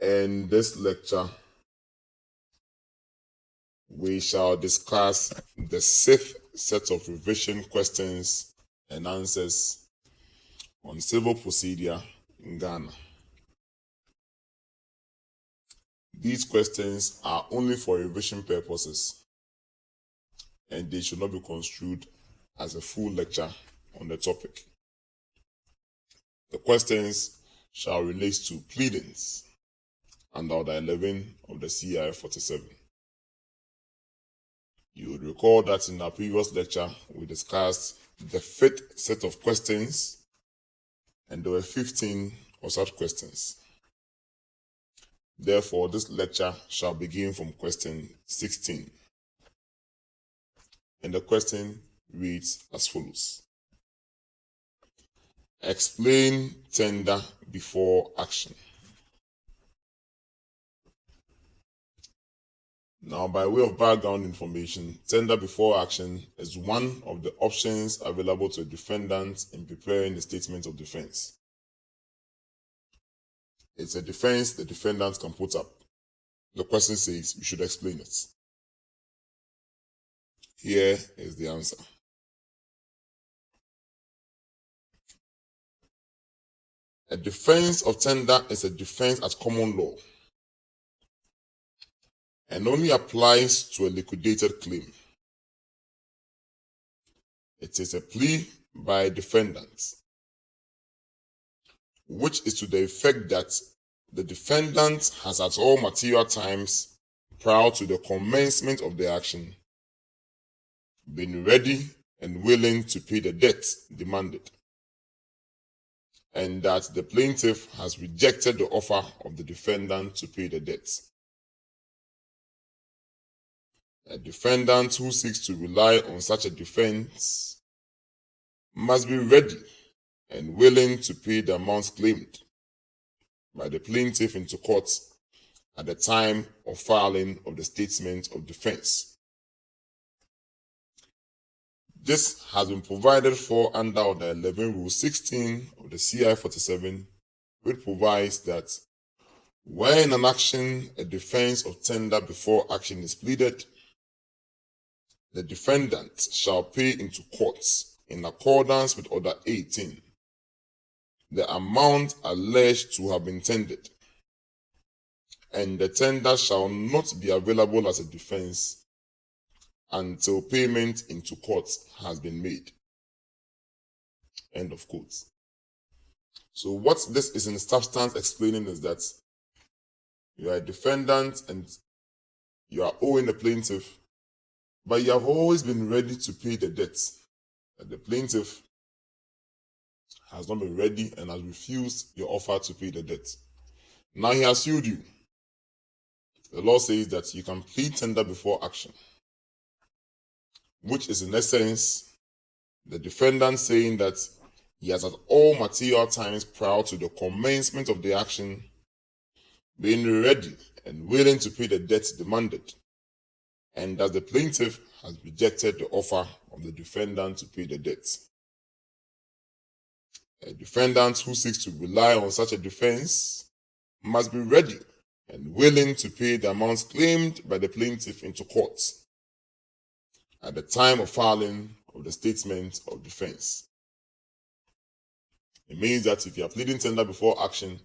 In this lecture, we shall discuss the sixth set of revision questions and answers on civil procedure in Ghana. These questions are only for revision purposes, and they should not be construed as a full lecture on the topic. The questions shall relate to pleadings under Order 11 of the CI 47. You would recall that in our previous lecture, we discussed the fifth set of questions, and there were 15 of such questions. Therefore, this lecture shall begin from question 16. And the question reads as follows. Explain tender before action. Now, by way of background information, tender before action is one of the options available to a defendant in preparing the statement of defense. It's a defense the defendant can put up. The question says you should explain it. Here is the answer. A defense of tender is a defense at common law and only applies to a liquidated claim. It is a plea by a defendant, which is to the effect that the defendant has at all material times prior to the commencement of the action been ready and willing to pay the debt demanded, and that the plaintiff has rejected the offer of the defendant to pay the debt. A defendant who seeks to rely on such a defense must be ready and willing to pay the amounts claimed by the plaintiff into court at the time of filing of the statement of defense. This has been provided for under Order 11 Rule 16 of the CI 47, which provides that when an action, a defense of tender before action is pleaded, the defendant shall pay into courts in accordance with Order 18 the amount alleged to have been tendered, and the tender shall not be available as a defense until payment into court has been made. End of quote. So what this is in substance explaining is that you are a defendant and you are owing the plaintiff, but you have always been ready to pay the debt. But the plaintiff has not been ready and has refused your offer to pay the debt. Now he has sued you. The law says that you can plead tender before action, which is in essence the defendant saying that he has at all material times prior to the commencement of the action been ready and willing to pay the debt demanded, and that the plaintiff has rejected the offer of the defendant to pay the debt. A defendant who seeks to rely on such a defense must be ready and willing to pay the amounts claimed by the plaintiff into court at the time of filing of the statement of defense. It means that if you are pleading tender before action,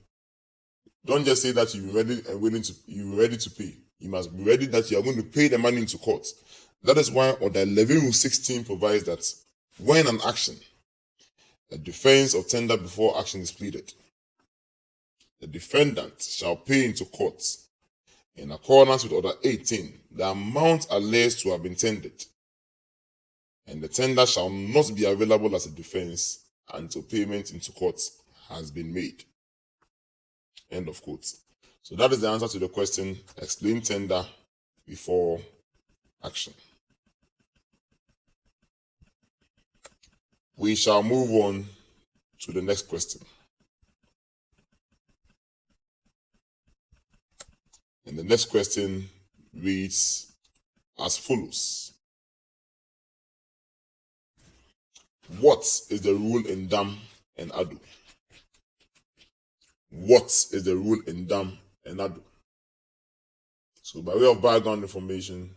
don't just say that you're ready and willing to, you're ready to pay. You must be ready that you are going to pay the money into court. That is why Order 11 Rule 16 provides that when an action, a defense of tender before action is pleaded, the defendant shall pay into court in accordance with Order 18 the amount alleged to have been tendered, and the tender shall not be available as a defense until payment into court has been made. End of quote. So that is the answer to the question, explain tender before action. We shall move on to the next question. And the next question reads as follows. What is the rule in Dam and Adu? What is the rule in Dam Enadu. So by way of background information,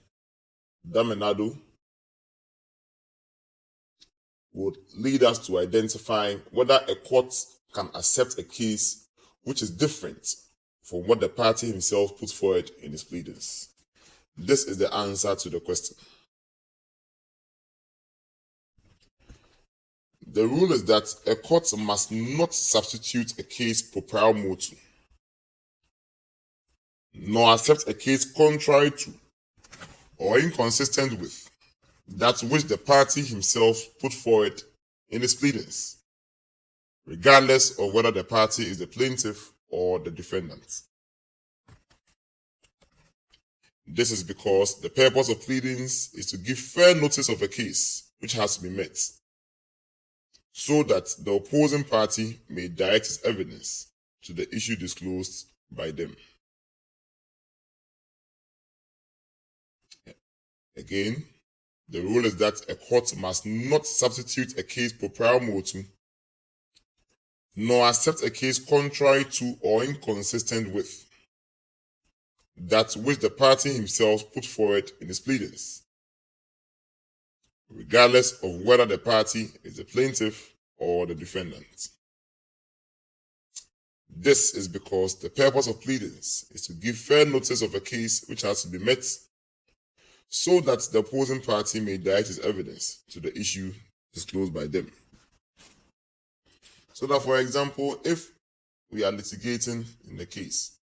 Dam Enadu would lead us to identify whether a court can accept a case which is different from what the party himself put forward in his pleadings. This is the answer to the question. The rule is that a court must not substitute a case proprio motu, nor accept a case contrary to or inconsistent with that which the party himself put forward in his pleadings, regardless of whether the party is the plaintiff or the defendant. This is because the purpose of pleadings is to give fair notice of a case which has to be met, so that the opposing party may direct its evidence to the issue disclosed by them. Again, the rule is that a court must not substitute a case proprio motu, nor accept a case contrary to or inconsistent with that which the party himself put forward in his pleadings, regardless of whether the party is the plaintiff or the defendant. This is because the purpose of pleadings is to give fair notice of a case which has to be met, so that the opposing party may direct its evidence to the issue disclosed by them. So that, for example, if we are litigating in the case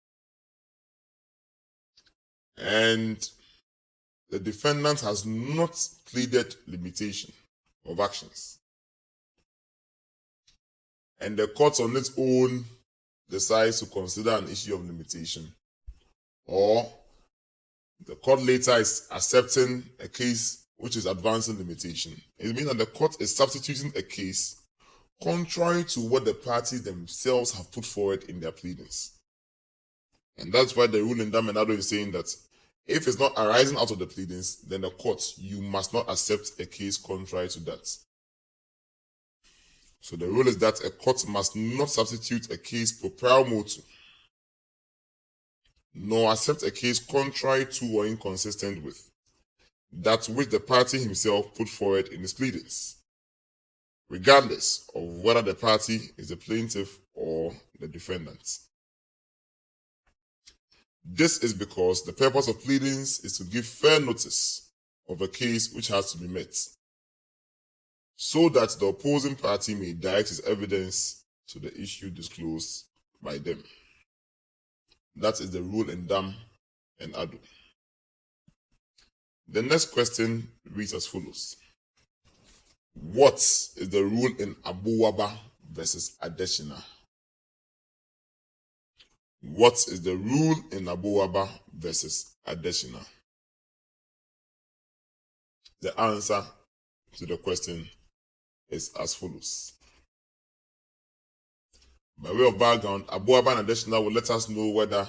and the defendant has not pleaded limitation of actions, and the court on its own decides to consider an issue of limitation, or the court later is accepting a case which is advancing limitation, it means that the court is substituting a case contrary to what the parties themselves have put forward in their pleadings. And that's why the rule in Dam Enadu is saying that if it's not arising out of the pleadings, then the court, you must not accept a case contrary to that. So the rule is that a court must not substitute a case proprio motu, nor accept a case contrary to or inconsistent with that which the party himself put forward in his pleadings, regardless of whether the party is the plaintiff or the defendant. This is because the purpose of pleadings is to give fair notice of a case which has to be met, so that the opposing party may direct its evidence to the issue disclosed by them. That is the rule in Dam Enadu. The next question reads as follows. What is the rule in Abuwaba versus Adesina? What is the rule in Abuwaba versus Adesina? The answer to the question is as follows. By way of background, Abuwaba and Adesina will let us know whether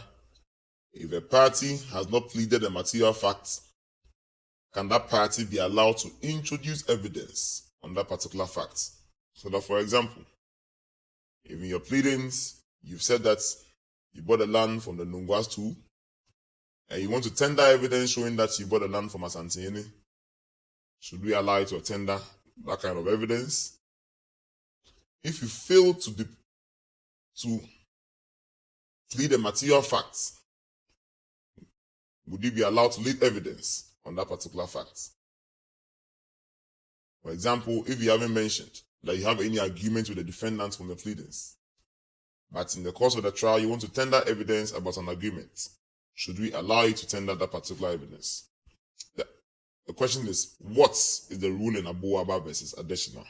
if a party has not pleaded a material fact, can that party be allowed to introduce evidence on that particular fact. So that, for example, if in your pleadings you've said that you bought the land from the Nungwas too, and you want to tender evidence showing that you bought the land from Asantehene, should we allow you to tender that kind of evidence? If you fail to plead a material fact, would you be allowed to lead evidence on that particular fact? For example, if you haven't mentioned that you have any agreement with the defendant from the pleadings, but in the course of the trial you want to tender evidence about an agreement, should we allow you to tender that particular evidence? The question is, what is the rule in Abuwaba versus Adesina?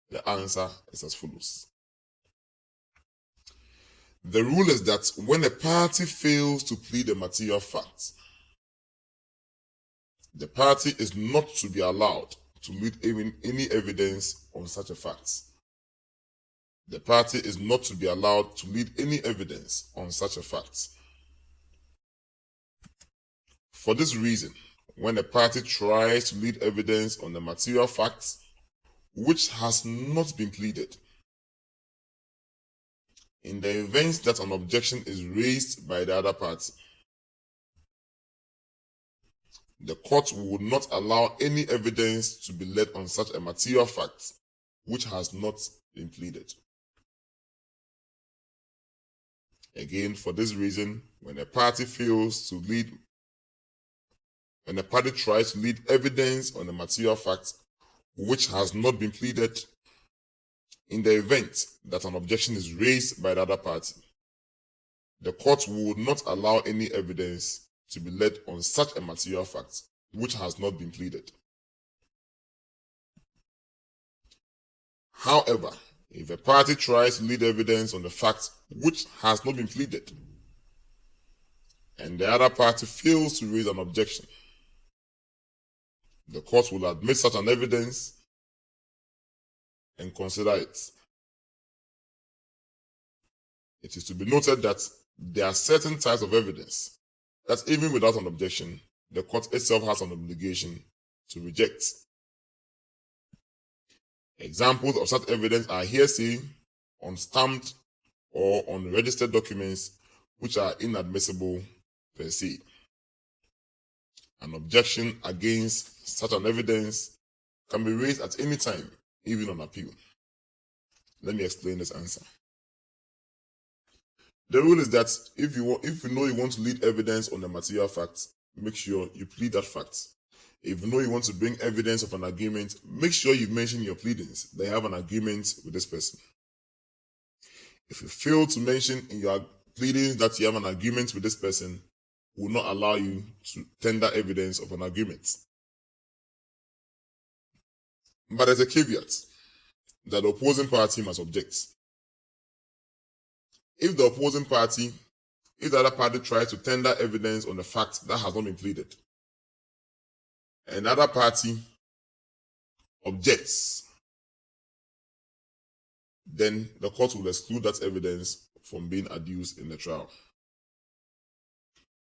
The answer is as follows. The rule is that when a party fails to plead a material fact, the party is not to be allowed to lead any evidence on such a fact. The party is not to be allowed to lead any evidence on such a fact. For this reason, when a party tries to lead evidence on the material fact which has not been pleaded, in the event that an objection is raised by the other party, the court would not allow any evidence to be led on such a material fact which has not been pleaded. Again, for this reason, when a party tries to lead evidence on a material fact which has not been pleaded, in the event that an objection is raised by the other party, the court would not allow any evidence to be led on such a material fact which has not been pleaded. However, if a party tries to lead evidence on the fact which has not been pleaded, and the other party fails to raise an objection, the court will admit such an evidence and consider it. It is to be noted that there are certain types of evidence that even without an objection, the court itself has an obligation to reject. Examples of such evidence are hearsay on stamped or on registered documents which are inadmissible per se. An objection against such an evidence can be raised at any time, even on appeal. Let me explain this answer. The rule is that if you know you want to lead evidence on a material fact, make sure you plead that fact. If you know you want to bring evidence of an agreement, make sure you mention your pleadings that you have an agreement with this person. If you fail to mention in your pleadings that you have an agreement with this person, will not allow you to tender evidence of an agreement. But there's a caveat that the opposing party must object. If the other party tries to tender evidence on the fact that has not been pleaded, and the other party objects, then the court will exclude that evidence from being adduced in the trial.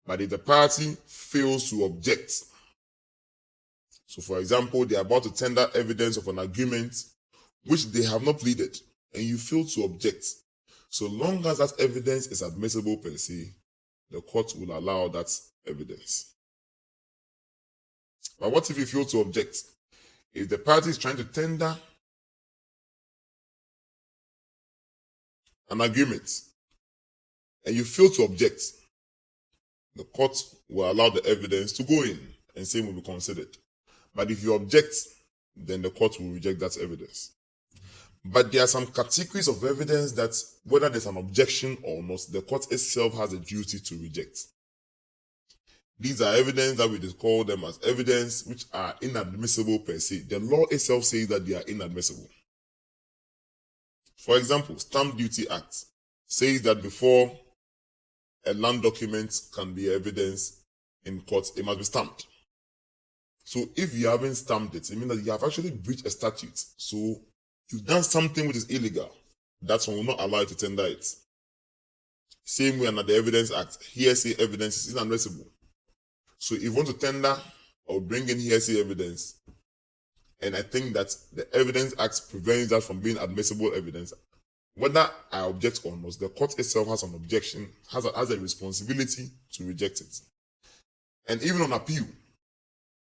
But if the party fails to object, so for example, they are about to tender evidence of an agreement which they have not pleaded, and you fail to object, so long as that evidence is admissible per se, the court will allow that evidence. But what if you fail to object? If the party is trying to tender an agreement and you fail to object, the court will allow the evidence to go in and same will be considered. But if you object, then the court will reject that evidence. But there are some categories of evidence that, whether there's an objection or not, the court itself has a duty to reject. These are evidence that we call them as evidence which are inadmissible per se. The law itself says that they are inadmissible. For example, Stamp Duty Act says that before a land document can be evidence in court, it must be stamped. So if you haven't stamped it, it means that you have actually breached a statute. So you've done something which is illegal. That one will not allow you to tender it. Same way under the Evidence Act, hearsay evidence is inadmissible. So if you want to tender or bring in hearsay evidence, and I think that the Evidence Act prevents that from being admissible evidence, whether I object or not, the court itself has an objection, has a responsibility to reject it. And even on appeal,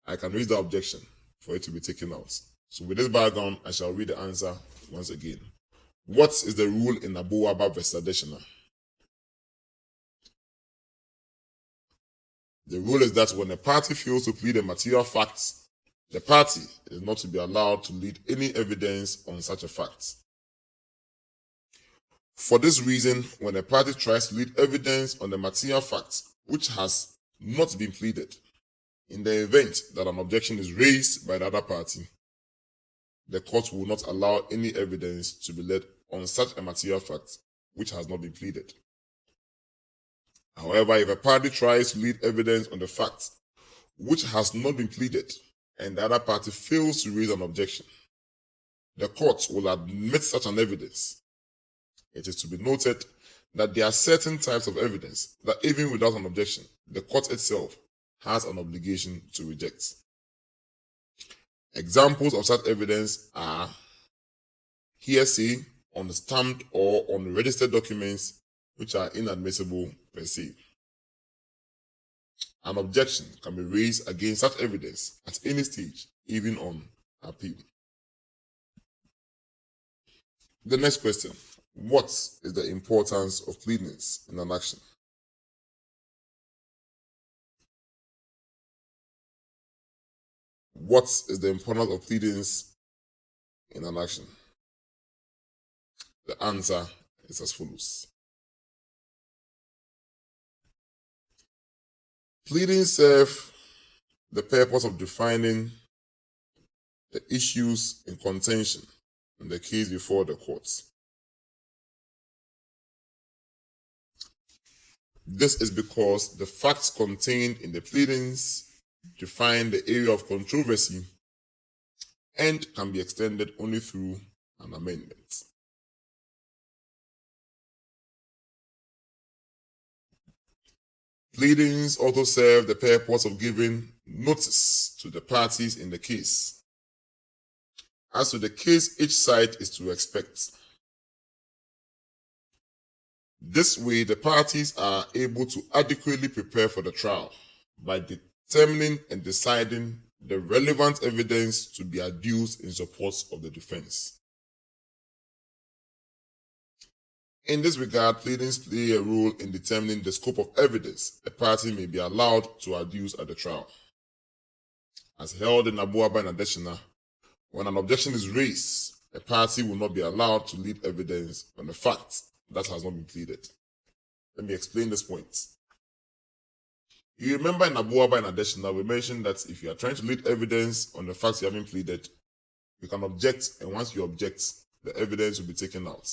I can raise the objection for it to be taken out. So with this background, I shall read the answer once again. What is the rule in Abuwaba versus Adeshina? The rule is that when a party fails to plead a material fact, the party is not to be allowed to lead any evidence on such a fact. For this reason, when a party tries to lead evidence on the material fact which has not been pleaded, in the event that an objection is raised by the other party, the court will not allow any evidence to be led on such a material fact which has not been pleaded. However, if a party tries to lead evidence on the fact which has not been pleaded and the other party fails to raise an objection, the court will admit such an evidence. It is to be noted that there are certain types of evidence that even without an objection, the court itself has an obligation to reject. Examples of such evidence are hearsay on stamped or on registered documents which are inadmissible per se. An objection can be raised against such evidence at any stage, even on appeal. The next question: what is the importance of pleadings in an action? What is the importance of pleadings in an action? The answer is as follows. Pleadings serve the purpose of defining the issues in contention in the case before the courts. This is because the facts contained in the pleadings define the area of controversy and can be extended only through an amendment. Pleadings also serve the purpose of giving notice to the parties in the case as to the case each side is to expect. This way, the parties are able to adequately prepare for the trial by determining and deciding the relevant evidence to be adduced in support of the defense. In this regard, pleadings play a role in determining the scope of evidence a party may be allowed to adduce at the trial. As held in Abuaba and Adeshina, when an objection is raised, a party will not be allowed to lead evidence on a fact that has not been pleaded. Let me explain this point. You remember in Abuaba and Adeshina, we mentioned that if you are trying to lead evidence on the facts you haven't pleaded, you can object, and once you object, the evidence will be taken out.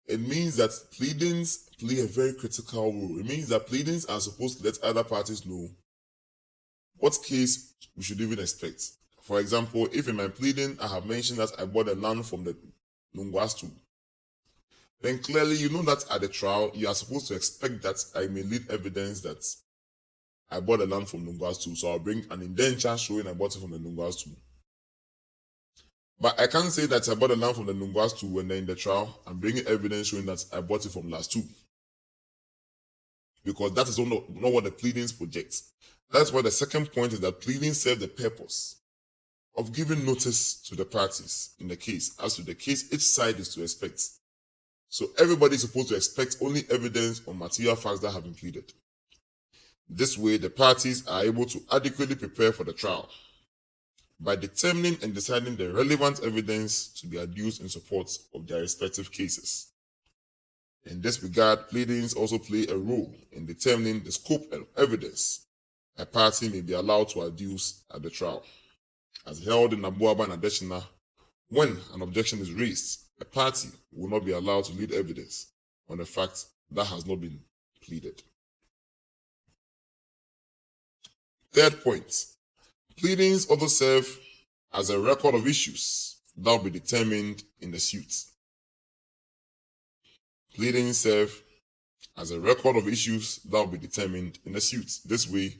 It means that pleadings play a very critical role. It means that pleadings are supposed to let other parties know what case we should even expect. For example, if in my pleading I have mentioned that I bought the land from the Nungwastu, then clearly you know that at the trial you are supposed to expect that I may lead evidence that I bought the land from Nungwastu, so I'll bring an indenture showing I bought it from the Nungwastu. But I can't say that I bought the land from the Nungwastu when they're in the trial and bringing evidence showing that I bought it from Lastu, because that is not what the pleadings project. That's why the second point is that pleadings serve the purpose of giving notice to the parties in the case as to the case each side is to expect. So everybody is supposed to expect only evidence on material facts that have been pleaded. This way, the parties are able to adequately prepare for the trial by determining and deciding the relevant evidence to be adduced in support of their respective cases. In this regard, pleadings also play a role in determining the scope of evidence a party may be allowed to adduce at the trial. As held in Abuaba and Adeshina, when an objection is raised, a party will not be allowed to lead evidence on a fact that has not been pleaded. Third point, pleadings also serve as a record of issues that will be determined in the suit. Pleadings serve as a record of issues that will be determined in the suit. This way,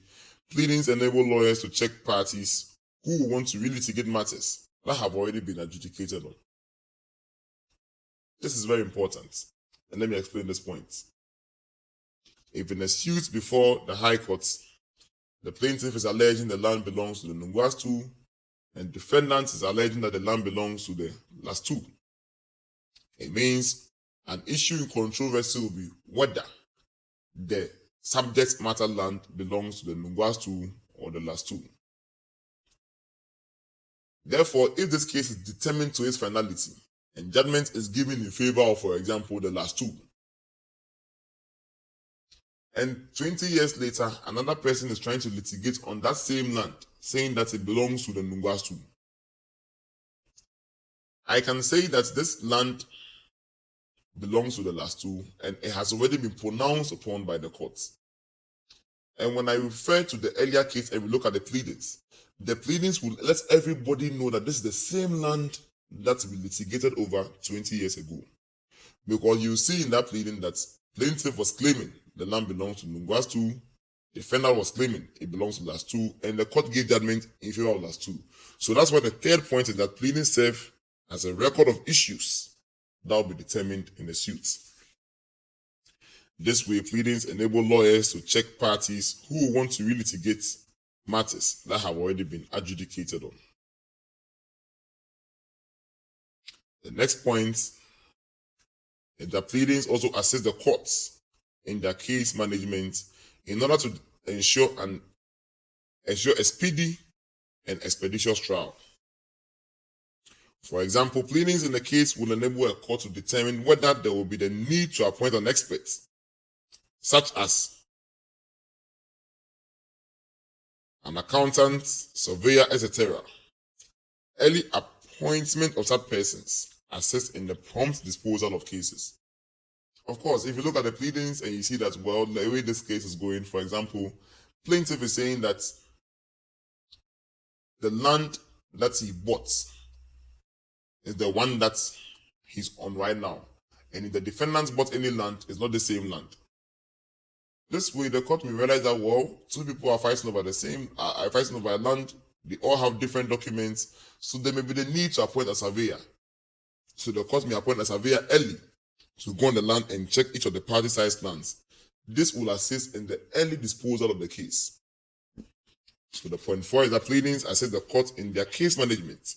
pleadings enable lawyers to check parties who want to relitigate matters that have already been adjudicated on. This is very important, and let me explain this point. If in a suit before the High Court, the plaintiff is alleging the land belongs to the Nungwastu, and defendant is alleging that the land belongs to the Lastu, it means an issue in controversy will be whether the subject matter land belongs to the Nungwastu or the Lastu. Therefore, if this case is determined to its finality and judgment is given in favor of, for example, the Lastu, and 20 years later, another person is trying to litigate on that same land, saying that it belongs to the Nungwastu, I can say that this land belongs to the Lastu and it has already been pronounced upon by the courts. And when I refer to the earlier case and we look at the pleadings will let everybody know that this is the same land that we litigated over 20 years ago. Because you see in that pleading that plaintiff was claiming the land belongs to Nungwastu, defendant was claiming it belongs to Lastu, and the court gave judgment in favor of Lastu. So that's why the third point is that pleadings serve as a record of issues that will be determined in the suit. This way, pleadings enable lawyers to check parties who want to relitigate matters that have already been adjudicated on. The next point is that pleadings also assist the courts in their case management in order to ensure a speedy and expeditious trial. For example, pleadings in the case will enable a court to determine whether there will be the need to appoint an expert, such as an accountant, surveyor, etc. Early appointment of such persons assists in the prompt disposal of cases. Of course, if you look at the pleadings and you see that, well, the way this case is going, for example, plaintiff is saying that the land that he bought is the one that he's on right now. And if the defendant bought any land, it's not the same land. This way, the court may realize that, well, two people are fighting over a land. They all have different documents. So there may be the need to appoint a surveyor. So the court may appoint a surveyor early to go on the land and check each of the party size plans. This will assist in the early disposal of the case. So the point 4 is that pleadings assist the court in their case management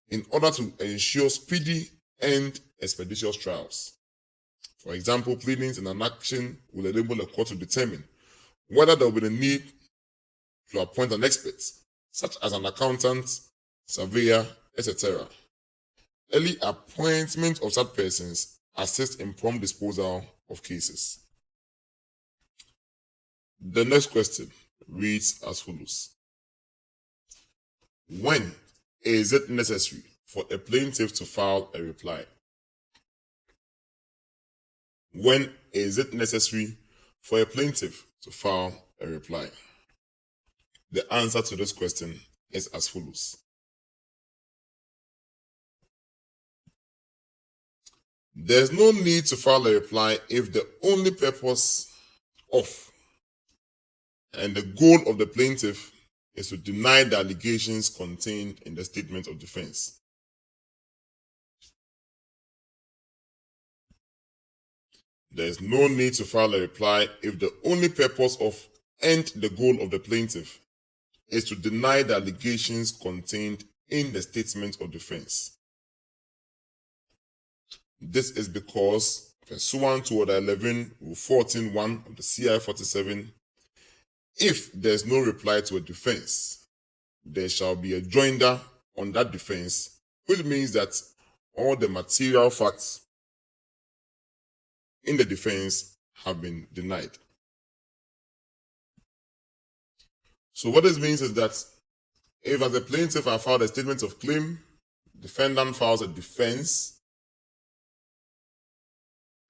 in order to ensure speedy and expeditious trials. For example, pleadings in an action will enable a court to determine whether there will be the need to appoint an expert, such as an accountant, surveyor, etc. Early appointment of such persons assist in prompt disposal of cases. The next question reads as follows. When is it necessary for a plaintiff to file a reply? When is it necessary for a plaintiff to file a reply? The answer to this question is as follows. There's no need to file a reply if the only purpose of and the goal of the plaintiff is to deny the allegations contained in the statement of defense. There is no need to file a reply if the only purpose of and the goal of the plaintiff is to deny the allegations contained in the statement of defense. This is because, pursuant to Order 11, Rule 14.1 of the CI 47, if there is no reply to a defense, there shall be a joinder on that defense, which means that all the material facts in the defense have been denied. So what this means is that if, as a plaintiff, I filed a statement of claim, defendant files a defense,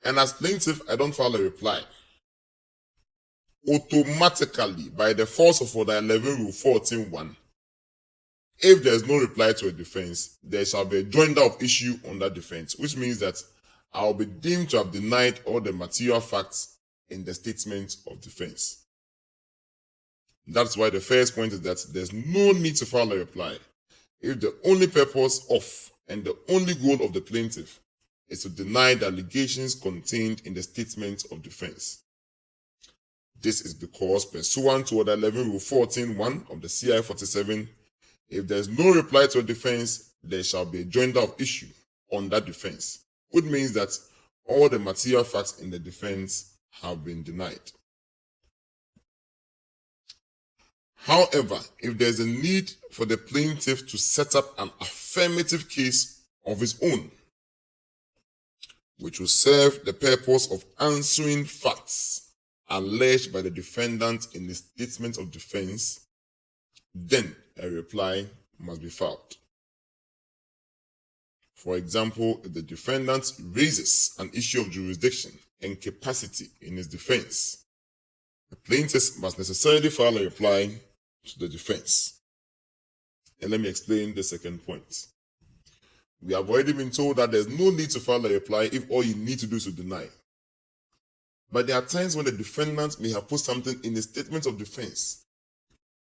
and as plaintiff, I don't file a reply, automatically, by the force of Order 11, Rule 14.1, if there is no reply to a defense, there shall be a joinder of issue on that defense, which means that I will be deemed to have denied all the material facts in the statement of defense. That's why the first point is that there's no need to file a reply if the only purpose of and the only goal of the plaintiff is to deny the allegations contained in the statement of defense. This is because, pursuant to Order 11, Rule 14.1 of the CI 47, if there is no reply to a defense, there shall be a joinder of issue on that defense, which means that all the material facts in the defense have been denied. However, if there is a need for the plaintiff to set up an affirmative case of his own, which will serve the purpose of answering facts alleged by the defendant in the statement of defense, then a reply must be filed. For example, if the defendant raises an issue of jurisdiction and capacity in his defense, the plaintiff must necessarily file a reply to the defense. And let me explain the second point. We have already been told that there's no need to file a reply if all you need to do is to deny. But there are times when the defendant may have put something in the statement of defense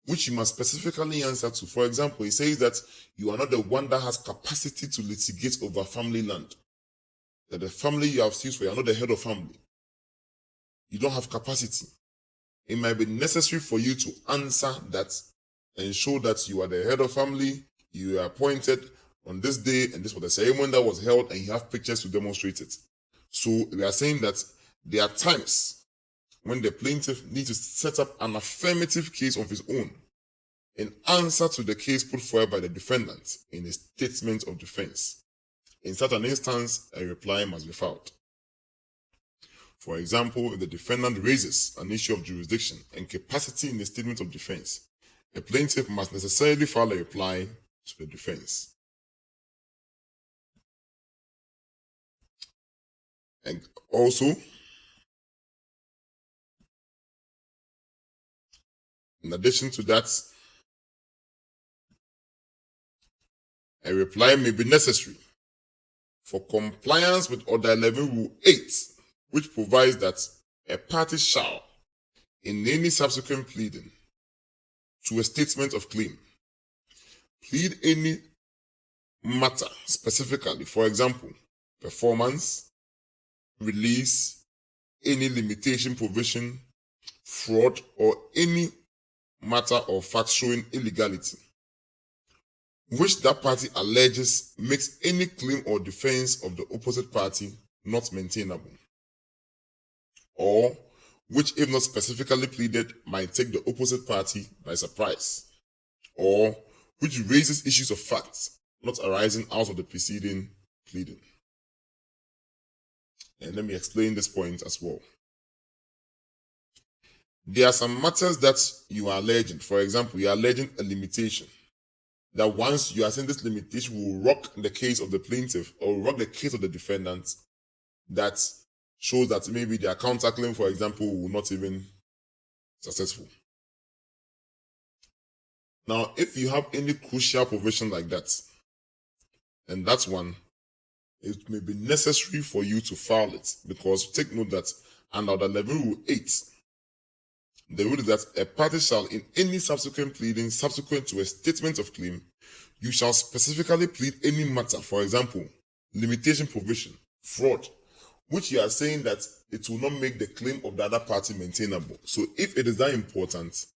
which you must specifically answer to. For example, it says that you are not the one that has capacity to litigate over family land. That the family you have sued for, you are not the head of family. You don't have capacity. It might be necessary for you to answer that and show that you are the head of family, you are appointed on this day, and this was the ceremony that was held, and you have pictures to demonstrate it. So we are saying that there are times when the plaintiff needs to set up an affirmative case of his own in answer to the case put forward by the defendant in a statement of defense. In such an instance, a reply must be filed. For example, if the defendant raises an issue of jurisdiction and capacity in the statement of defense, a plaintiff must necessarily file a reply to the defense. And also, in addition to that, a reply may be necessary for compliance with Order 11 Rule 8, which provides that a party shall, in any subsequent pleading to a statement of claim, plead any matter specifically, for example, performance, release, any limitation provision, fraud, or any matter or fact showing illegality, which that party alleges makes any claim or defense of the opposite party not maintainable, or which, if not specifically pleaded, might take the opposite party by surprise, or which raises issues of facts not arising out of the preceding pleading. And let me explain this point as well. There are some matters that you are alleging. For example, you are alleging a limitation. That once you are saying this limitation will rock the case of the plaintiff or rock the case of the defendant, that shows that maybe their counterclaim, for example, will not even successful. Now, if you have any crucial provision like that, and that's one, it may be necessary for you to file it, because take note that under the 11 Rule 8, the rule is that a party shall, in any subsequent pleading subsequent to a statement of claim, you shall specifically plead any matter, for example, limitation provision, fraud, which you are saying that it will not make the claim of the other party maintainable. So if it is that important,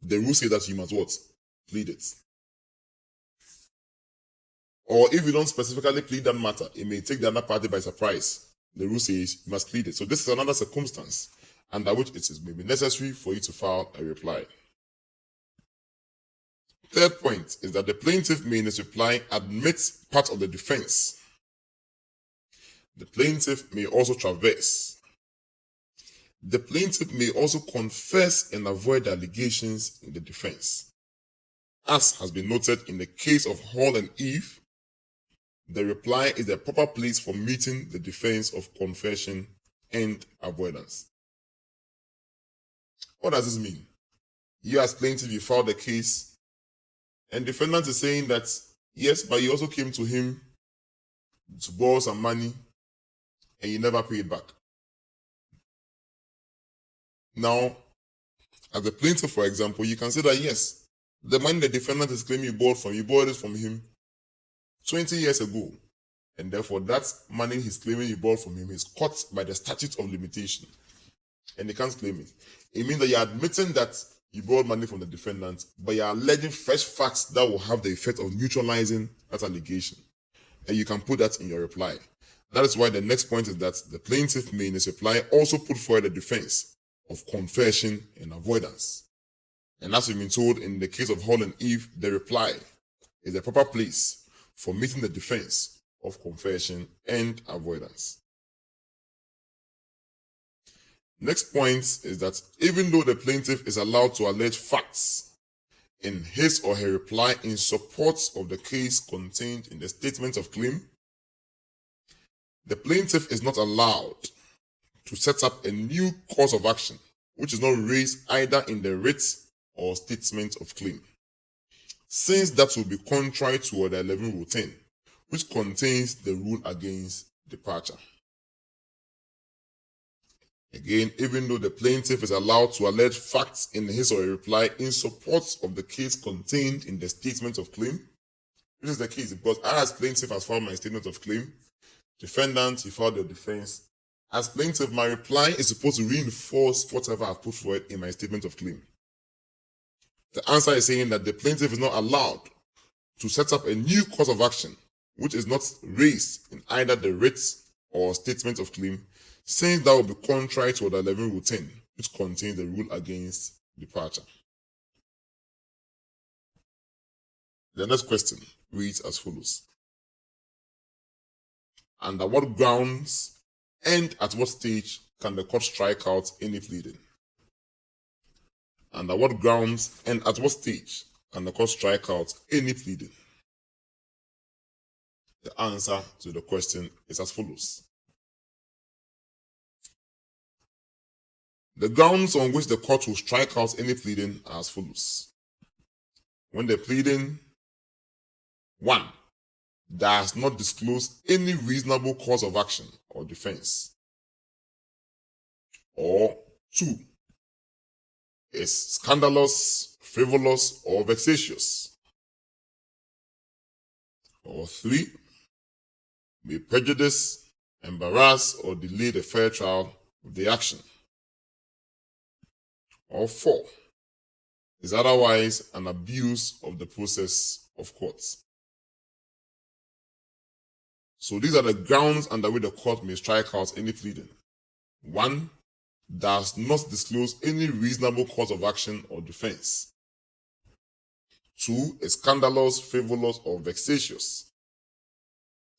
the rule says that you must what? Plead it. Or if you don't specifically plead that matter, it may take the other party by surprise. The rule says you must plead it. So this is another circumstance under which it may be necessary for you to file a reply. Third point is that the plaintiff may in his reply admit part of the defense. The plaintiff may also traverse. The plaintiff may also confess and avoid the allegations in the defense. As has been noted in the case of Hall and Eve, the reply is the proper place for meeting the defense of confession and avoidance. What does this mean? You as plaintiff, you filed the case, and defendant is saying that, yes, but you also came to him to borrow some money, and you never paid back. Now, as a plaintiff, for example, you can say that, yes, the money the defendant is claiming you borrowed it from him 20 years ago, and therefore that money he's claiming you borrowed from him is caught by the statute of limitation, and he can't claim it. It means that you're admitting that you borrowed money from the defendant, but you're alleging fresh facts that will have the effect of neutralizing that allegation, and you can put that in your reply. That is why the next point is that the plaintiff may in his reply also put forward a defense of confession and avoidance. And as we've been told in the case of Hall and Eve, the reply is the proper place for meeting the defense of confession and avoidance. Next point is that even though the plaintiff is allowed to allege facts in his or her reply in support of the case contained in the statement of claim, the plaintiff is not allowed to set up a new cause of action which is not raised either in the writ or statement of claim, since that will be contrary to Order 11 Rule 10, which contains the rule against departure. Again, even though the plaintiff is allowed to allege facts in his or her reply in support of the case contained in the statement of claim, this is the case because I, as plaintiff, has filed my statement of claim. Defendant, you filed your defense. As plaintiff, my reply is supposed to reinforce whatever I've put forward in my statement of claim. The answer is saying that the plaintiff is not allowed to set up a new cause of action which is not raised in either the writ or statement of claim, since that will be contrary to Order 11 Rule 10, which contains the rule against departure. The next question reads as follows. Under what grounds and at what stage can the court strike out any pleading? Under what grounds and at what stage can the court strike out any pleading? The answer to the question is as follows. The grounds on which the court will strike out any pleading are as follows. When the pleading, 1, does not disclose any reasonable cause of action or defense, or 2, is scandalous, frivolous, or vexatious, or 3, may prejudice, embarrass, or delay the fair trial of the action, or 4, is otherwise an abuse of the process of courts. So these are the grounds under which the court may strike out any pleading. 1, does not disclose any reasonable cause of action or defense. 2, is scandalous, frivolous, or vexatious.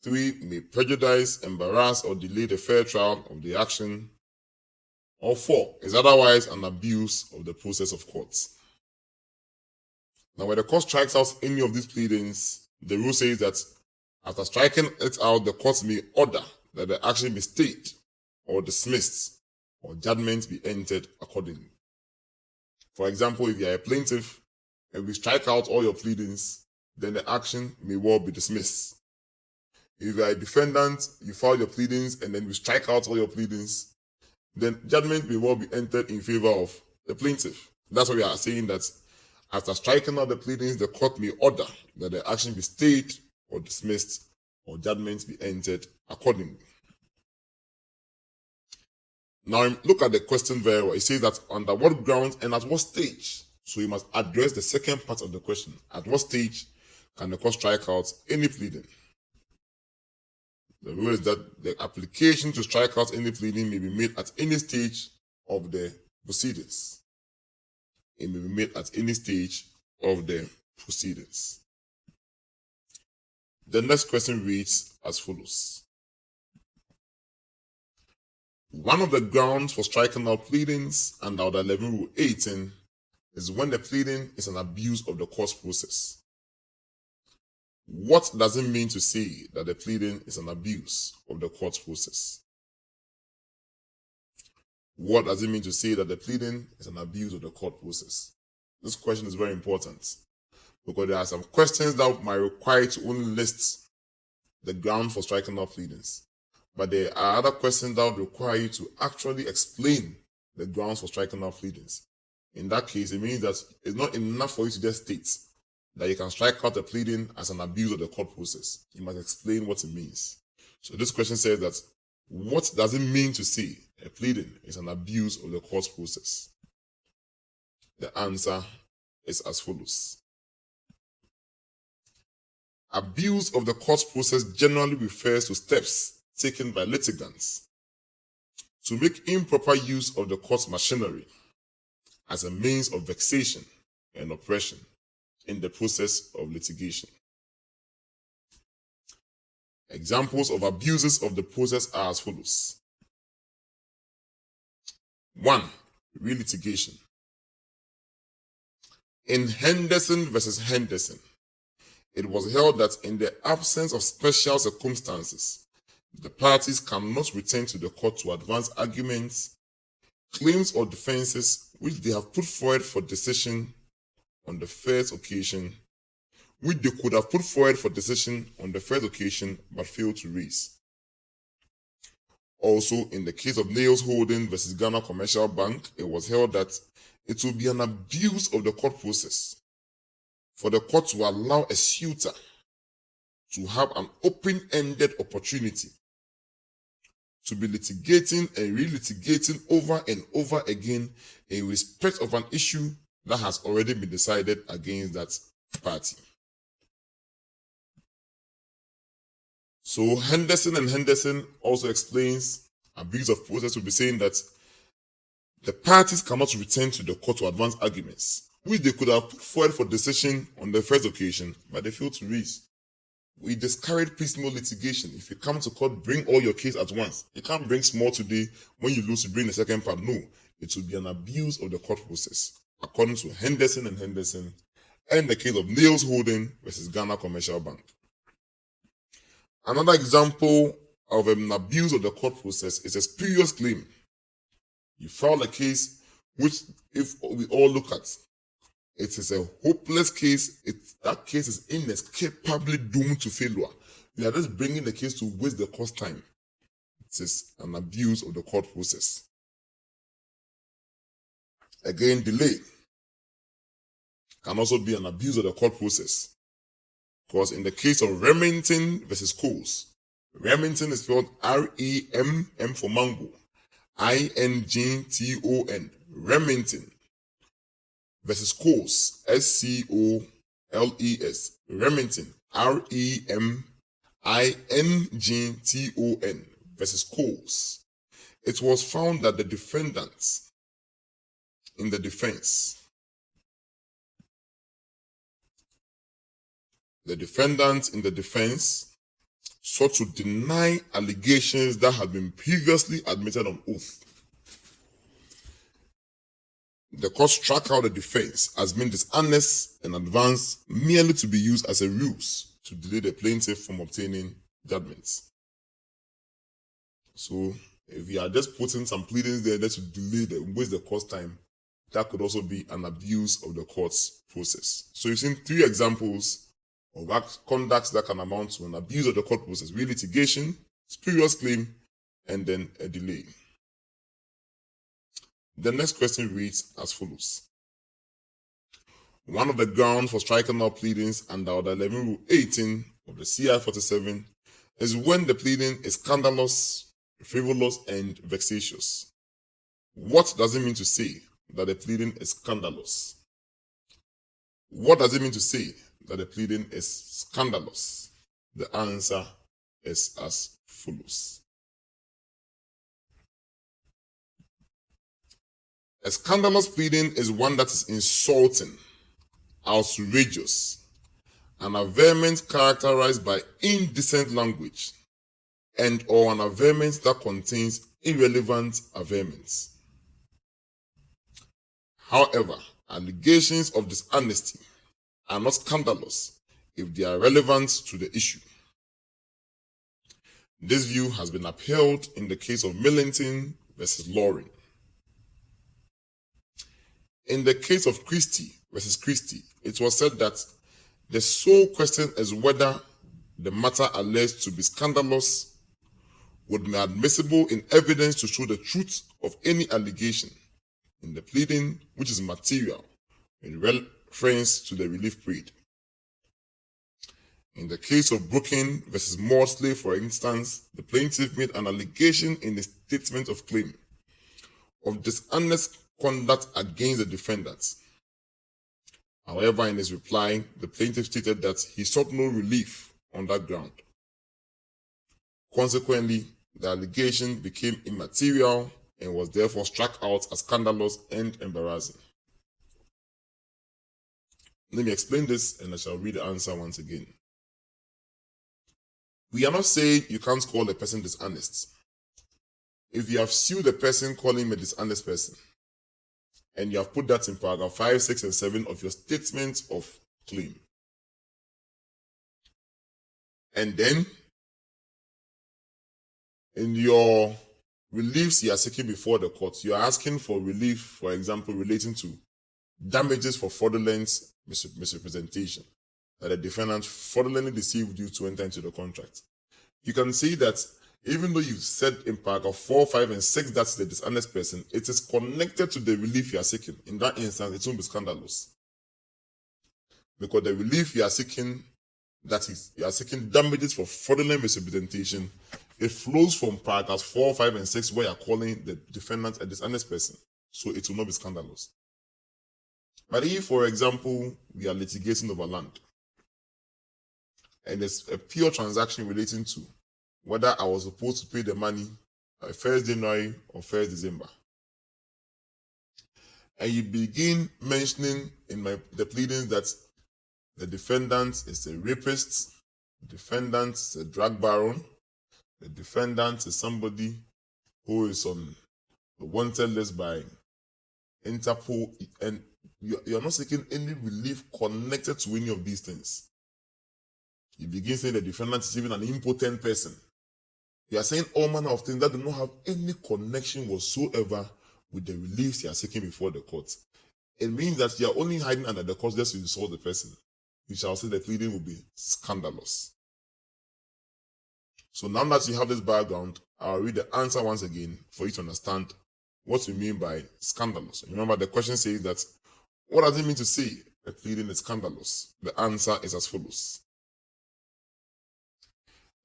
3, may prejudice, embarrass, or delay the fair trial of the action. Or 4, is otherwise an abuse of the process of courts. Now, when the court strikes out any of these pleadings, the rule says that after striking it out, the court may order that the action be stayed or dismissed, or judgment be entered accordingly. For example, if you are a plaintiff and we strike out all your pleadings, then the action may well be dismissed. If you are a defendant, you file your pleadings and then we strike out all your pleadings, then judgment may well be entered in favor of the plaintiff. That's why we are saying that after striking out the pleadings, the court may order that the action be stayed or dismissed, or judgment be entered accordingly. Now look at the question very well. It says that under what grounds and at what stage. So you must address the second part of the question. At what stage can the court strike out any pleading? The rule is that the application to strike out any pleading may be made at any stage of the proceedings. It may be made at any stage of the proceedings. The next question reads as follows. One of the grounds for striking out pleadings under Order 11 Rule 18 is when the pleading is an abuse of the court's process. What does it mean to say that the pleading is an abuse of the court's process? What does it mean to say that the pleading is an abuse of the court process? This question is very important because there are some questions that might require to only list the ground for striking out pleadings. But there are other questions that would require you to actually explain the grounds for striking out pleadings. In that case, it means that it's not enough for you to just state that you can strike out a pleading as an abuse of the court process. You must explain what it means. So this question says that, what does it mean to say a pleading is an abuse of the court process? The answer is as follows. Abuse of the court process generally refers to steps taken by litigants to make improper use of the court's machinery as a means of vexation and oppression in the process of litigation. Examples of abuses of the process are as follows. 1. Relitigation. In Henderson versus Henderson, it was held that in the absence of special circumstances, the parties cannot return to the court to advance arguments, claims, or defenses which they have put forward for decision on the first occasion, which they could have put forward for decision on the first occasion but failed to raise. Also, in the case of Nails Holding versus Ghana Commercial Bank, it was held that it will be an abuse of the court process for the court to allow a suitor to have an open-ended opportunity to be litigating and relitigating over and over again in respect of an issue that has already been decided against that party. So Henderson and Henderson also explains abuse of process will be saying that the parties cannot return to the court to advance arguments, which they could have put forward for decision on the first occasion, but they failed to raise. We discourage piecemeal litigation. If you come to court, bring all your case at once. You can't bring small today. When you lose, you bring the second part. No, it will be an abuse of the court process, according to Henderson and Henderson, and the case of Nails Holding versus Ghana Commercial Bank. Another example of an abuse of the court process is a spurious claim. You file a case which, if we all look at, it is a hopeless case. That case is inescapably doomed to failure. You are just bringing the case to waste the court's time. It is an abuse of the court process. Again, delay can also be an abuse of the court process. Because in the case of Remington versus Coles, Remington is spelled R-E-M, M for mango, I-N-G-T-O-N, Remington versus Coles, S-C-O-L-E-S, Remington, R-E-M-I-N-G-T-O-N versus Coles. It was found that the defendants in the defense sought to deny allegations that had been previously admitted on oath. The court struck out the defense as being dishonest and advanced merely to be used as a ruse to delay the plaintiff from obtaining judgments. So, if you are just putting some pleadings there just to delay waste the court's time, that could also be an abuse of the court's process. So, you've seen 3 examples of conducts that can amount to an abuse of the court process: relitigation, spurious claim, and then a delay. The next question reads as follows. One of the grounds for striking out pleadings under Order 11 Rule 18 of the CI 47 is when the pleading is scandalous, frivolous, and vexatious. What does it mean to say that the pleading is scandalous? What does it mean to say that the pleading is scandalous? The answer is as follows. A scandalous pleading is one that is insulting, outrageous, an averment characterized by indecent language, and or an averment that contains irrelevant averments. However, allegations of dishonesty are not scandalous if they are relevant to the issue. This view has been upheld in the case of Millington versus Loring. In the case of Christie versus Christie, it was said that the sole question is whether the matter alleged to be scandalous would be admissible in evidence to show the truth of any allegation in the pleading which is material in reference to the relief prayed. In the case of Brooking versus Maudsley, for instance, the plaintiff made an allegation in the statement of claim of dishonest conduct against the defendants. However, in his reply, the plaintiff stated that he sought no relief on that ground. Consequently, the allegation became immaterial and was therefore struck out as scandalous and embarrassing. Let me explain this and I shall read the answer once again. We are not saying you can't call a person dishonest. If you have sued a person calling him a dishonest person, and you have put that in paragraph 5, 6, and 7 of your statement of claim, and then in your reliefs you are seeking before the court, you are asking for relief, for example, relating to damages for fraudulent misrepresentation, that the defendant fraudulently deceived you to enter into the contract. You can say that Even though you've said in paragraph 4, 5, and 6 that's the dishonest person, it is connected to the relief you are seeking. In that instance, it won't be scandalous. Because the relief you are seeking, that is, you are seeking damages for fraudulent misrepresentation, it flows from paragraphs 4, 5, and 6, where you are calling the defendant a dishonest person. So it will not be scandalous. But if, for example, we are litigating over land, and it's a pure transaction relating to whether I was supposed to pay the money by 1st January or 1st December, and you begin mentioning in the pleadings that the defendant is a rapist, the defendant is a drug baron, the defendant is somebody who is on the wanted list by Interpol, and you're not seeking any relief connected to any of these things. You begin saying the defendant is even an impotent person. You are saying all manner of things that do not have any connection whatsoever with the reliefs you are seeking before the court. It means that you are only hiding under the court just to insult the person. You shall say the pleading will be scandalous. So now that you have this background, I'll read the answer once again for you to understand what we mean by scandalous. Remember, the question says that, what does it mean to say the pleading is scandalous? The answer is as follows.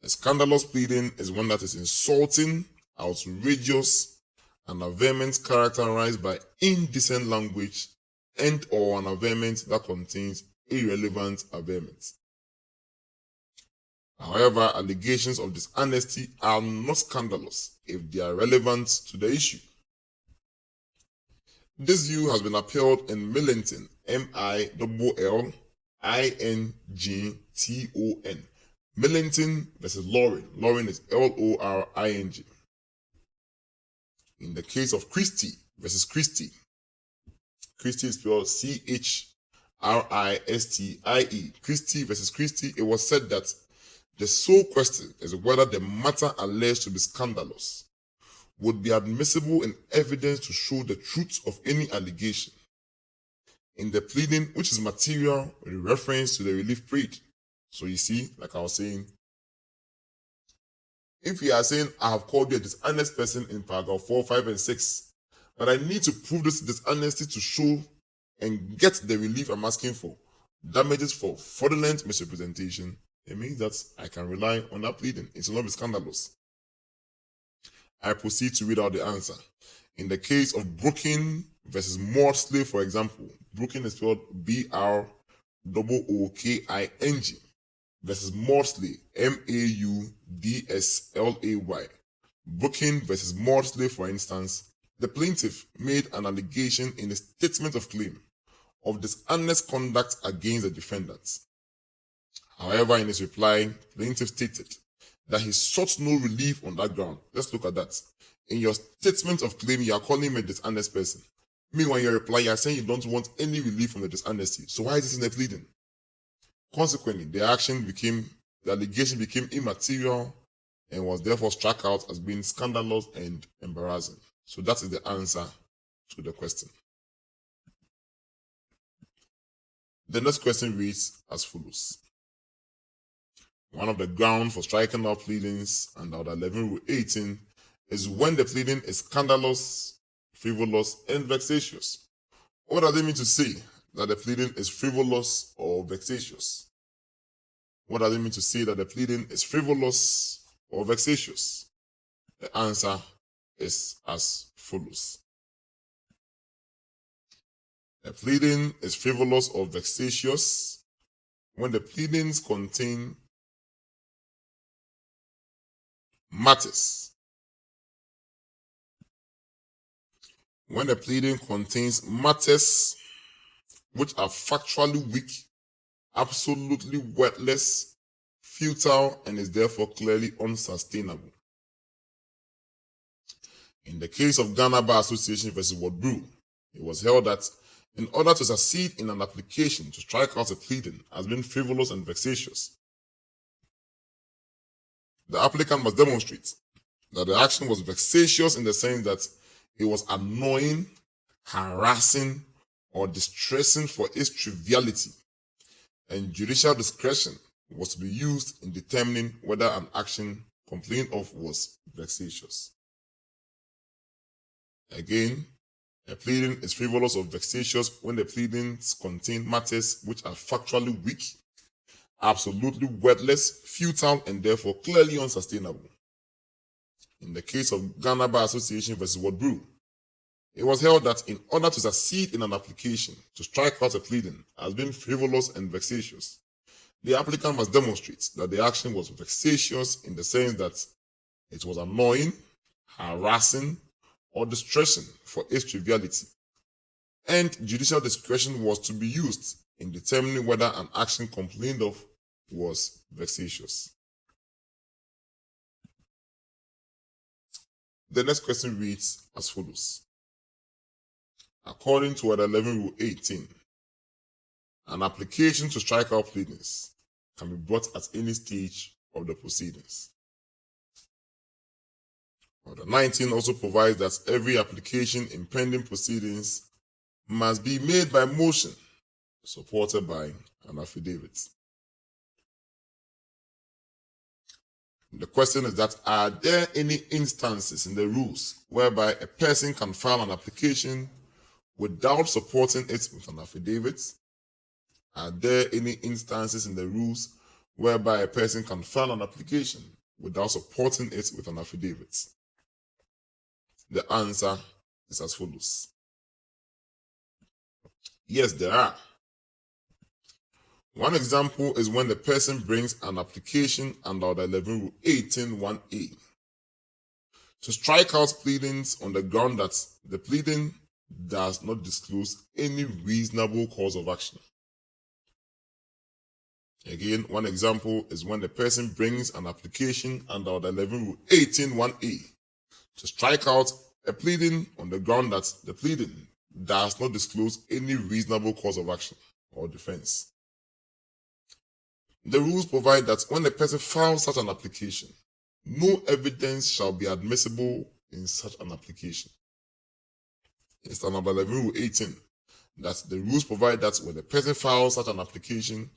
A scandalous pleading is one that is insulting, outrageous, and a vehement characterized by indecent language and or an averment that contains irrelevant averment. However, allegations of dishonesty are not scandalous if they are relevant to the issue. This view has been upheld in Millington, Millington, Millington versus Loring. Loring is Loring. In the case of Christie versus Christie, Christie is spelled Christie. Christie versus Christie, it was said that the sole question is whether the matter alleged to be scandalous would be admissible in evidence to show the truth of any allegation in the pleading, which is material with reference to the relief prayed. So you see, like I was saying, if you are saying I have called you a dishonest person in paragraph 4, 5, and 6, but I need to prove this dishonesty to show and get the relief I'm asking for, damages for fraudulent misrepresentation, it means that I can rely on that pleading. It will not be scandalous. I proceed to read out the answer. In the case of Brooking versus Maudslay, for example, Brooking is spelled Brooking versus Maudslay, Maudslay. Brooking versus Maudslay, for instance, the plaintiff made an allegation in a statement of claim of dishonest conduct against the defendant. However, in his reply, plaintiff stated that he sought no relief on that ground. Let's look at that. In your statement of claim, you are calling him a dishonest person. Meanwhile, in your reply, you are saying you don't want any relief from the dishonesty. So why is this in the pleading? Consequently, the allegation became immaterial and was therefore struck out as being scandalous and embarrassing. So that is the answer to the question. The next question reads as follows. One of the grounds for striking out pleadings under 11 Rule 18 is when the pleading is scandalous, frivolous, and vexatious. What does it mean to say that the pleading is frivolous or vexatious? What does it mean to say that the pleading is frivolous or vexatious? The answer is as follows. The pleading is frivolous or vexatious when the pleadings contain matters. When the pleading contains matters which are factually weak, absolutely worthless, futile, and is therefore clearly unsustainable. In the case of Ghana Bar Association versus Ward-Brew, it was held that in order to succeed in an application to strike out a pleading as being frivolous and vexatious, the applicant must demonstrate that the action was vexatious in the sense that it was annoying, harassing, or distressing for its triviality, and judicial discretion was to be used in determining whether an action complained of was vexatious. Again, a pleading is frivolous or vexatious when the pleadings contain matters which are factually weak, absolutely worthless, futile, and therefore clearly unsustainable. In the case of Ghana Bar Association versus Ward Brew, it was held that in order to succeed in an application to strike out a pleading as being frivolous and vexatious, the applicant must demonstrate that the action was vexatious in the sense that it was annoying, harassing, or distressing for its triviality, and judicial discretion was to be used in determining whether an action complained of was vexatious. The next question reads as follows. According to Order 11 Rule 18, an application to strike out pleadings can be brought at any stage of the proceedings. Order 19 also provides that every application in pending proceedings must be made by motion, supported by an affidavit. The question is that, are there any instances in the rules whereby a person can file an application without supporting it with an affidavit? Are there any instances in the rules whereby a person can file an application without supporting it with an affidavit? The answer is as follows. Yes, there are. One example is when the person brings an application under Order 11 Rule 18 1A to strike out pleadings on the ground that the pleading does not disclose any reasonable cause of action. Again, one example is when the person brings an application under Order 11 Rule 18 1A to strike out a pleading on the ground that the pleading does not disclose any reasonable cause of action or defense. The rules provide that when the person files such an application, no evidence shall be admissible in such an application. It's under 11 Rule 18 that the rules provide that when the person files such an application,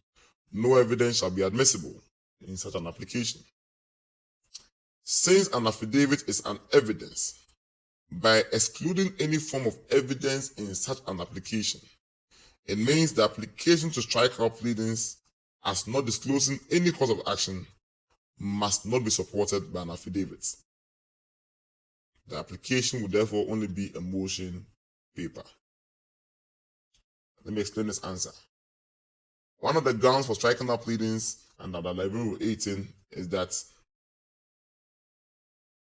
no evidence shall be admissible in such an application. Since an affidavit is an evidence, by excluding any form of evidence in such an application, it means the application to strike out pleadings as not disclosing any cause of action must not be supported by an affidavit. The application will therefore only be a motion paper. Let me explain this answer. One of the grounds for striking out pleadings under 11 Rule 18 is that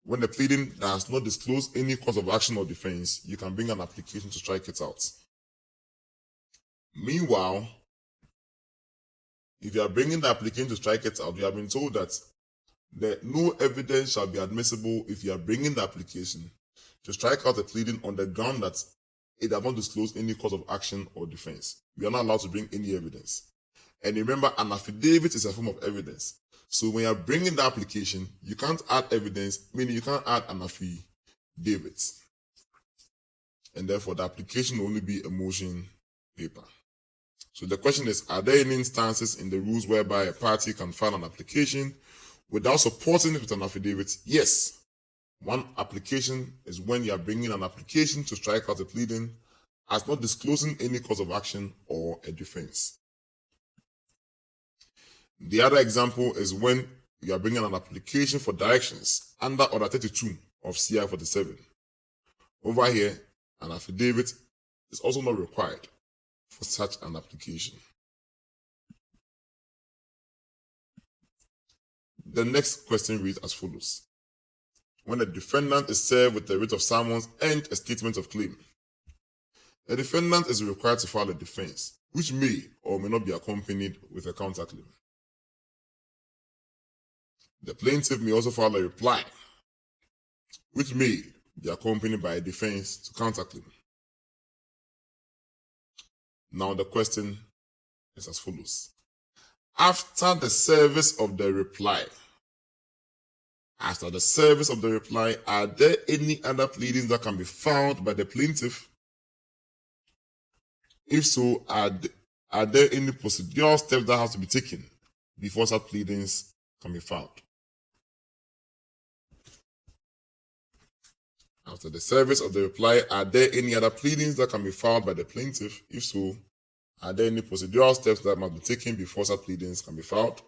when the pleading does not disclose any cause of action or defense, you can bring an application to strike it out. Meanwhile, if you are bringing the application to strike it out, you have been told that no evidence shall be admissible if you are bringing the application to strike out a pleading on the ground that it does not disclose any cause of action or defense. We are not allowed to bring any evidence. And remember, an affidavit is a form of evidence. So when you are bringing the application, you can't add evidence, meaning you can't add an affidavit. And therefore, the application will only be a motion paper. So the question is, are there any instances in the rules whereby a party can file an application without supporting it with an affidavit? Yes. One application is when you are bringing an application to strike out a pleading as not disclosing any cause of action or a defense. The other example is when you are bringing an application for directions under Order 32 of CI 47. Over here, an affidavit is also not required for such an application. The next question reads as follows. When a defendant is served with a writ of summons and a statement of claim, the defendant is required to file a defense, which may or may not be accompanied with a counterclaim. The plaintiff may also file a reply, which may be accompanied by a defense to counterclaim. Now the question is as follows. After the service of the reply, are there any other pleadings that can be filed by the plaintiff? If so, are there any procedural steps that have to be taken before such pleadings can be filed? After the service of the reply, are there any other pleadings that can be filed by the plaintiff? If so, are there any procedural steps that must be taken before such pleadings can be filed?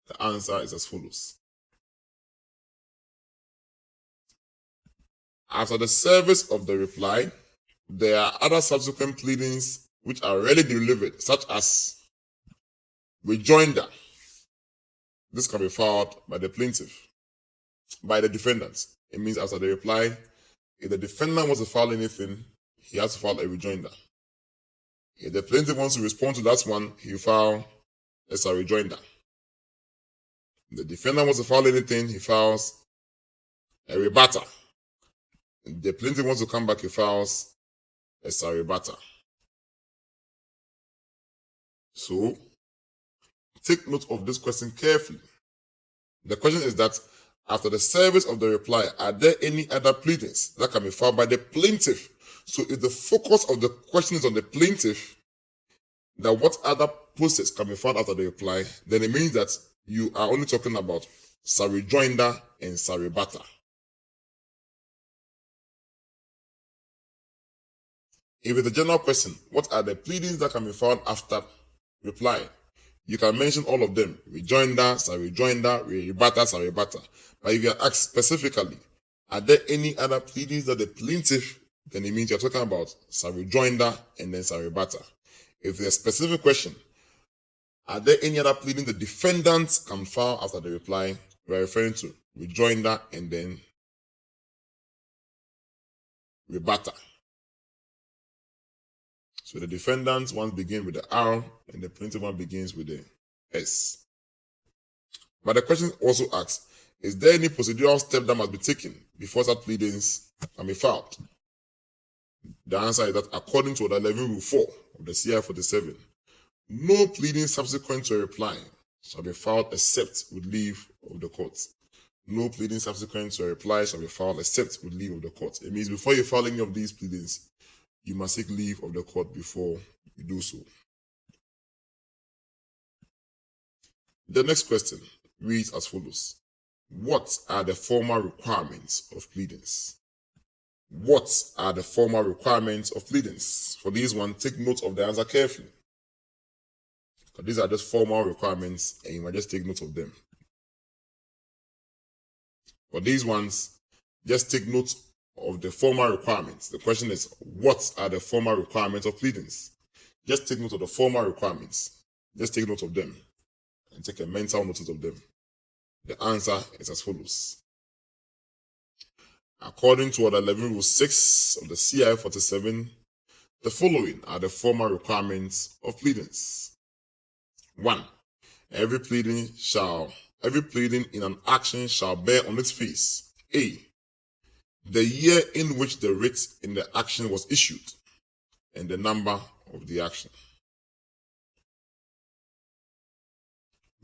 The answer is as follows. After the service of the reply, there are other subsequent pleadings which are readily delivered, such as rejoinder. This can be filed by the plaintiff, by the defendant. It means after the reply, if the defendant wants to file anything, he has to file a rejoinder. If the plaintiff wants to respond to that one, he will file as a rejoinder. If the defendant wants to file anything, he files a rebutter. If the plaintiff wants to come back, he files as a rebutter. So, take note of this question carefully. The question is that after the service of the reply, are there any other pleadings that can be filed by the plaintiff? So if the focus of the question is on the plaintiff, that what other process can be filed after the reply, then it means that you are only talking about rejoinder and rebutter. If it's a general question, what are the pleadings that can be filed after reply? You can mention all of them: rejoinder, rejoinder, rebutter, rebutter. But if you are asked specifically, are there any other pleadings that the plaintiff, then it means you're talking about rejoinder and then rebutter. If there's a specific question, are there any other pleadings the defendant can file after the reply? We're referring to rejoinder and then rebutter. So the defendant one begins with the R and the plaintiff one begins with the S. But the question also asks, is there any procedural step that must be taken before such pleadings can be filed? The answer is that according to Order 11 Rule 4 of the CI 47, no pleading subsequent to a reply shall be filed except with leave of the court. No pleading subsequent to a reply shall be filed except with leave of the court. It means before you file any of these pleadings, you must seek leave of the court before you do so. The next question reads as follows. What are the formal requirements of pleadings? What are the formal requirements of pleadings? For these one, take note of the answer carefully, because these are just formal requirements and you might just take note of them. For these ones, just take note of the formal requirements. The question is, what are the formal requirements of pleadings? Just take note of the formal requirements. Just take note of them and take a mental notice of them. The answer is as follows. According to Order 11 Rule 6 of the CI 47, the following are the formal requirements of pleadings. 1. Every pleading in an action shall bear on its face A. The year in which the writ in the action was issued and the number of the action.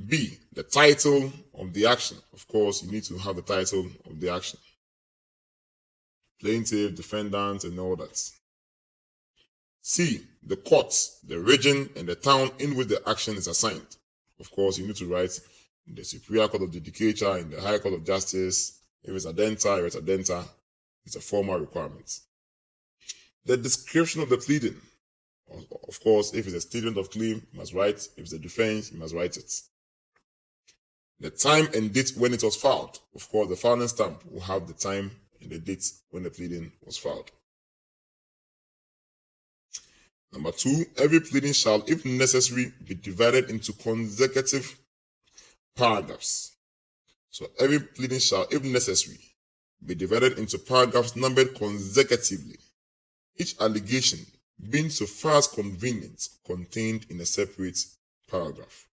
B. The title of the action. Of course, you need to have the title of the action. Plaintiff, defendant, and all that. C. The court, the region, and the town in which the action is assigned. Of course, you need to write in the Superior Court of Judicature, in the High Court of Justice. If it's adenta, it's a formal requirement. The description of the pleading. Of course, if it's a statement of claim, you must write. If it's a defense, you must write it. The time and date when it was filed. Of course, the filing stamp will have the time and the date when the pleading was filed. Number 2, every pleading shall, if necessary, be divided into consecutive paragraphs. So every pleading shall, if necessary, be divided into paragraphs numbered consecutively, each allegation being so far as convenient contained in a separate paragraph.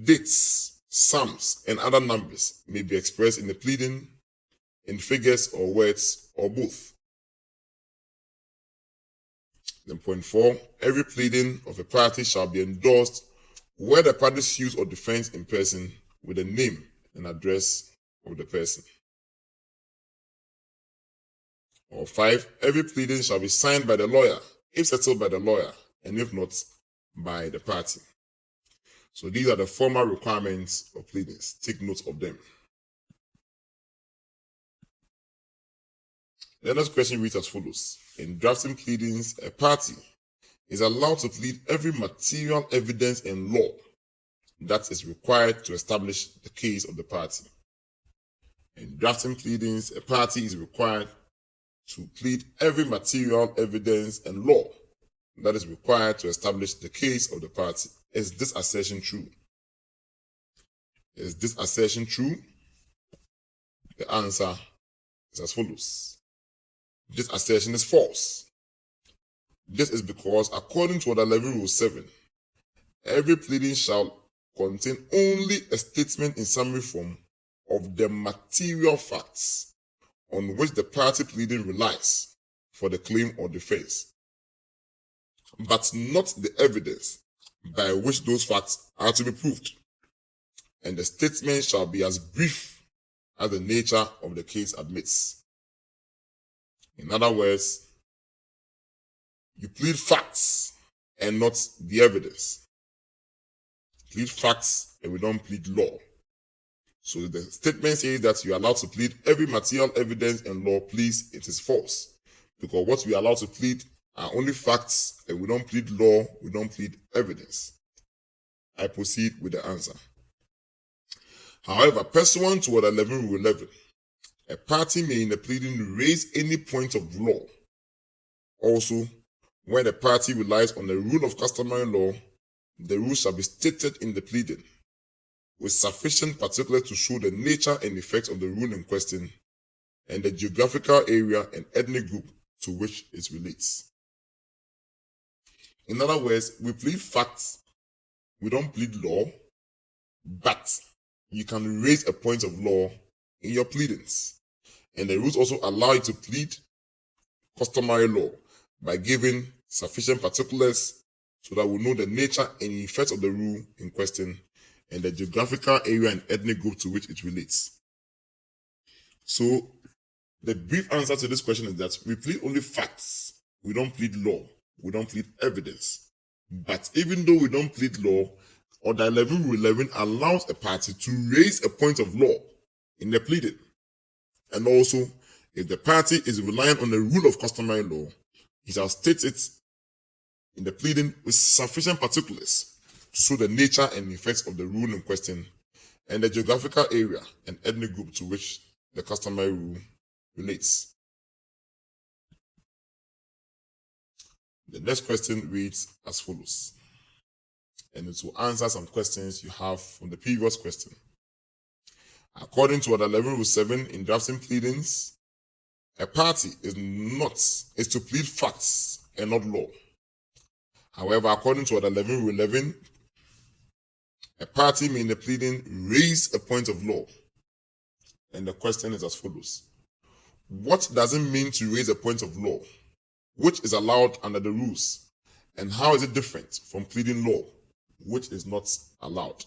Dates, sums, and other numbers may be expressed in the pleading, in figures or words, or both. Then point 4, every pleading of a party shall be endorsed where the party sues or defends in person with the name and address of the person. Or 5, every pleading shall be signed by the lawyer, if settled by the lawyer, and if not, by the party. So these are the formal requirements of pleadings. Take note of them. The next question reads as follows. In drafting pleadings, a party is allowed to plead every material evidence in law that is required to establish the case of the party. In drafting pleadings, a party is required to plead every material evidence and law that is required to establish the case of the party. Is this assertion true? Is this assertion true? The answer is as follows. This assertion is false. This is because, according to Order 11 Rule 7, every pleading shall contain only a statement in summary form of the material facts on which the party pleading relies for the claim or defense, but not the evidence by which those facts are to be proved. And the statement shall be as brief as the nature of the case admits. In other words, you plead facts and not the evidence. Plead facts and we don't plead law. So the statement says that you are allowed to plead every material evidence and law, please, it is false. Because what we are allowed to plead are only facts, and we don't plead law, we don't plead evidence. I proceed with the answer. However, pursuant to Order 11 Rule 11, a party may in the pleading raise any point of law. Also, when the party relies on the rule of customary law, the rule shall be stated in the pleading with sufficient particulars to show the nature and effects of the rule in question and the geographical area and ethnic group to which it relates. In other words, we plead facts, we don't plead law, but you can raise a point of law in your pleadings. And the rules also allow you to plead customary law by giving sufficient particulars so that we know the nature and effects of the rule in question and the geographical area and ethnic group to which it relates. So, the brief answer to this question is that we plead only facts. We don't plead law. We don't plead evidence. But even though we don't plead law, Order 11 Rule 11 allows a party to raise a point of law in the pleading. And also, if the party is relying on the rule of customary law, it shall state it in the pleading with sufficient particulars to show the nature and effects of the rule in question and the geographical area and ethnic group to which the customary rule relates. The next question reads as follows, and it will answer some questions you have from the previous question. According to Order 11 Rule 7 in drafting pleadings, a party is to plead facts and not law. However, according to Order 11 Rule 11, a party may in the pleading raise a point of law. And the question is as follows. What does it mean to raise a point of law, which is allowed under the rules? And how is it different from pleading law, which is not allowed?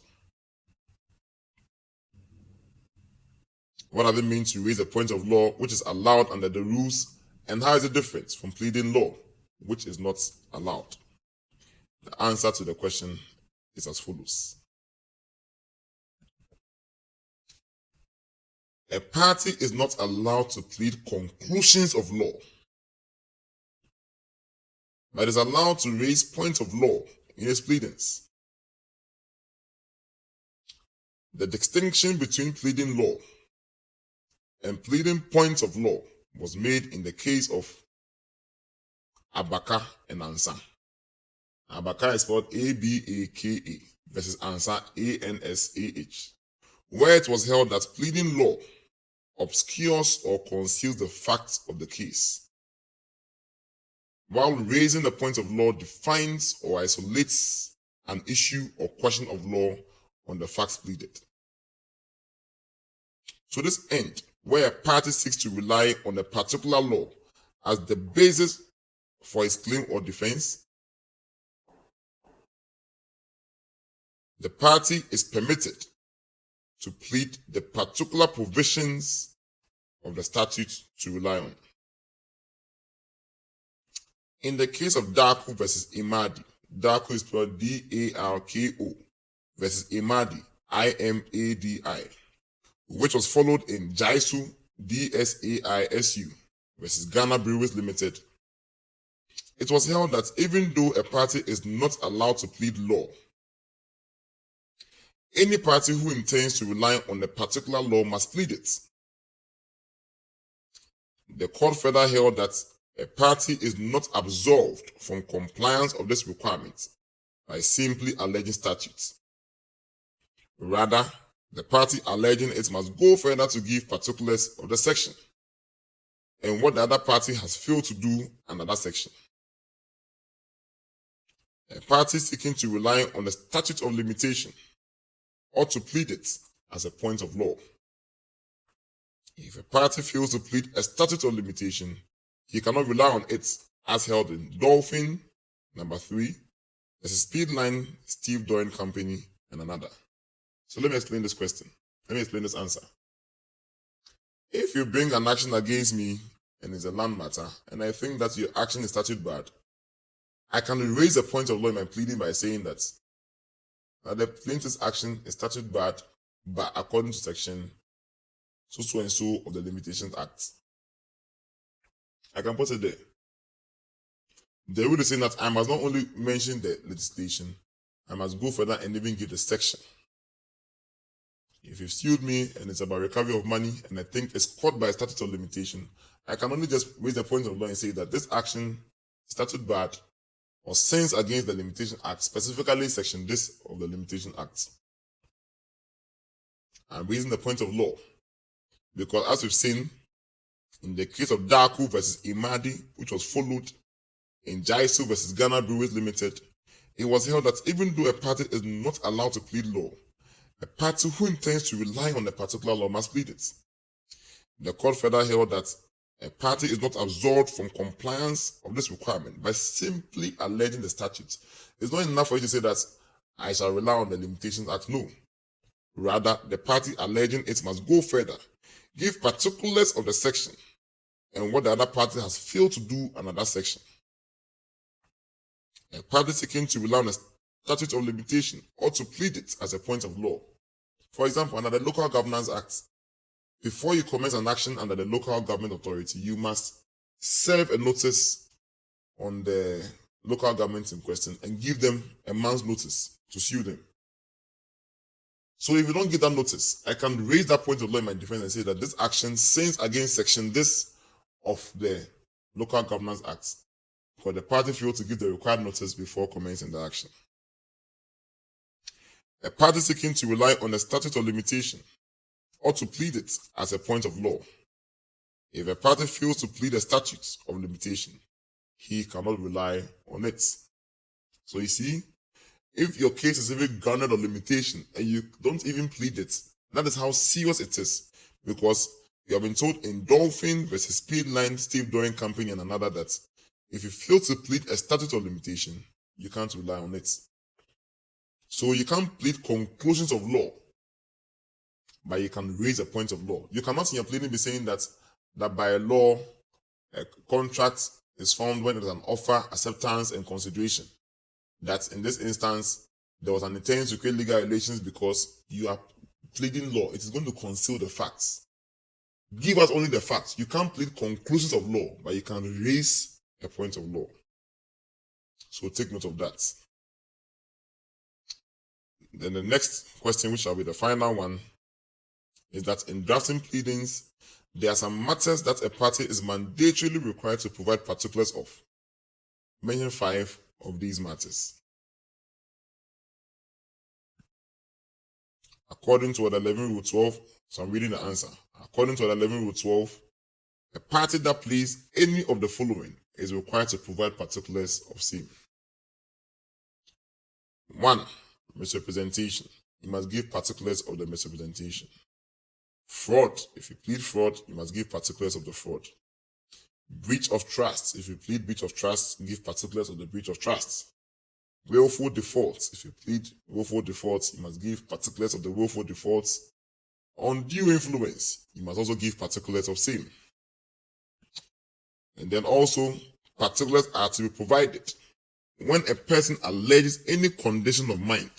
What does it mean to raise a point of law, which is allowed under the rules? And how is it different from pleading law, which is not allowed? The answer to the question is as follows. A party is not allowed to plead conclusions of law, but is allowed to raise points of law in its pleadings. The distinction between pleading law and pleading points of law was made in the case of Abaka and Ansah. Abaka is spelled A-B-A-K-A versus Ansah, A-N-S-A-H, where it was held that pleading law obscures or conceals the facts of the case, while raising the point of law defines or isolates an issue or question of law on the facts pleaded. To this end, where a party seeks to rely on a particular law as the basis for its claim or defense, the party is permitted to plead the particular provisions of the statute to rely on. In the case of Darko versus Imadi, Darko is spelled D-A-R-K-O versus Imadi, I-M-A-D-I, which was followed in Jaisu, D-S-A-I-S-U versus Ghana Breweries Limited, it was held that even though a party is not allowed to plead law, any party who intends to rely on a particular law must plead it. The court further held that a party is not absolved from compliance of this requirement by simply alleging statutes. Rather, the party alleging it must go further to give particulars of the section and what the other party has failed to do under that section. A party seeking to rely on the statute of limitation ought to plead it as a point of law. If a party fails to plead a statute of limitation, he cannot rely on it, as held in Dolphin, number 3, versus Speedline, Steve Doran Company, and another. So let me explain this question. Let me explain this answer. If you bring an action against me and it's a land matter, and I think that your action is statute barred, I can raise a point of law in my pleading by saying that the plaintiff's action is statute barred, but according to section so and so of the Limitations Act. I can put it there. The rule is saying that I must not only mention the legislation, I must go further and even give the section. If you've sued me and it's about recovery of money and I think it's caught by a statute of limitation, I can only just raise the point of law and say that this action is statute barred or sins against the Limitation Act, specifically section this of the Limitation Act. I'm raising the point of law because, as we've seen in the case of Darko versus Imadi, which was followed in Jaisu versus Ghana Breweries Limited, it was held that even though a party is not allowed to plead law, a party who intends to rely on a particular law must plead it. The court further held that a party is not absolved from compliance of this requirement by simply alleging the statute. It's not enough for you to say that I shall rely on the Limitations Act. No. Rather, the party alleging it must go further, give particulars of the section and what the other party has failed to do under that section. A party seeking to rely on a statute of limitation ought to plead it as a point of law. For example, under the Local Governance Act, before you commence an action under the local government authority, you must serve a notice on the local government in question and give them a month's notice to sue them. So if you don't give that notice, I can raise that point of law in my defense and say that this action sins against section this of the Local Governance Act, because the party failed to give the required notice before commencing the action. A party seeking to rely on a statute of limitation ought to plead it as a point of law. If a party fails to plead a statute of limitation, he cannot rely on it. So you see, if your case is even grounded on limitation and you don't even plead it, that is how serious it is. Because you have been told in Dolphin versus Speedline, Steve Doran Company, and another that if you fail to plead a statute of limitation, you can't rely on it. So you can't plead conclusions of law, but you can raise a point of law. You cannot in your pleading be saying that by a law, a contract is found when there is an offer, acceptance, and consideration. That in this instance, there was an intent to create legal relations because you are pleading law. It is going to conceal the facts. Give us only the facts. You can't plead conclusions of law, but you can raise a point of law. So take note of that. Then the next question, which shall be the final one, is that in drafting pleadings, there are some matters that a party is mandatorily required to provide particulars of. Mention 5 of these matters. According to Order 11 Rule 12, so I'm reading the answer. According to Order 11 Rule 12, a party that pleads any of the following is required to provide particulars of same. 1. Misrepresentation. You must give particulars of the misrepresentation. Fraud. If you plead fraud, you must give particulars of the fraud. Breach of trust. If you plead breach of trust, give particulars of the breach of trust. Willful defaults. If you plead willful defaults, you must give particulars of the willful defaults. Undue influence. You must also give particulars of same. And then also, particulars are to be provided when a person alleges any condition of mind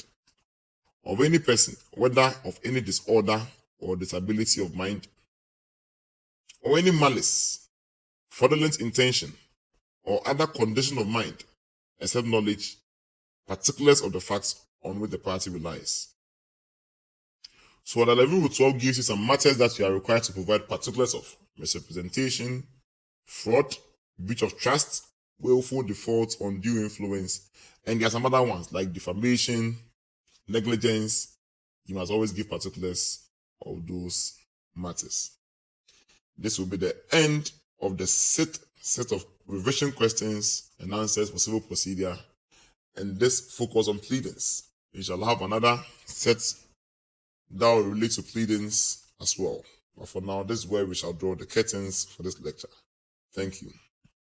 of any person, whether of any disorder or disability of mind, or any malice fraudulent intention, or other condition of mind, except knowledge, particulars of the facts on which the party relies. So under 11 Rule 12 gives you some matters that you are required to provide particulars of: misrepresentation, fraud, breach of trust, willful default, undue influence, and there are some other ones like defamation, negligence. You must always give particulars of those matters. This will be the end of the set of revision questions and answers for civil procedure, and this focus on pleadings. We shall have another set that will relate to pleadings as well. But for now, this is where we shall draw the curtains for this lecture. Thank you.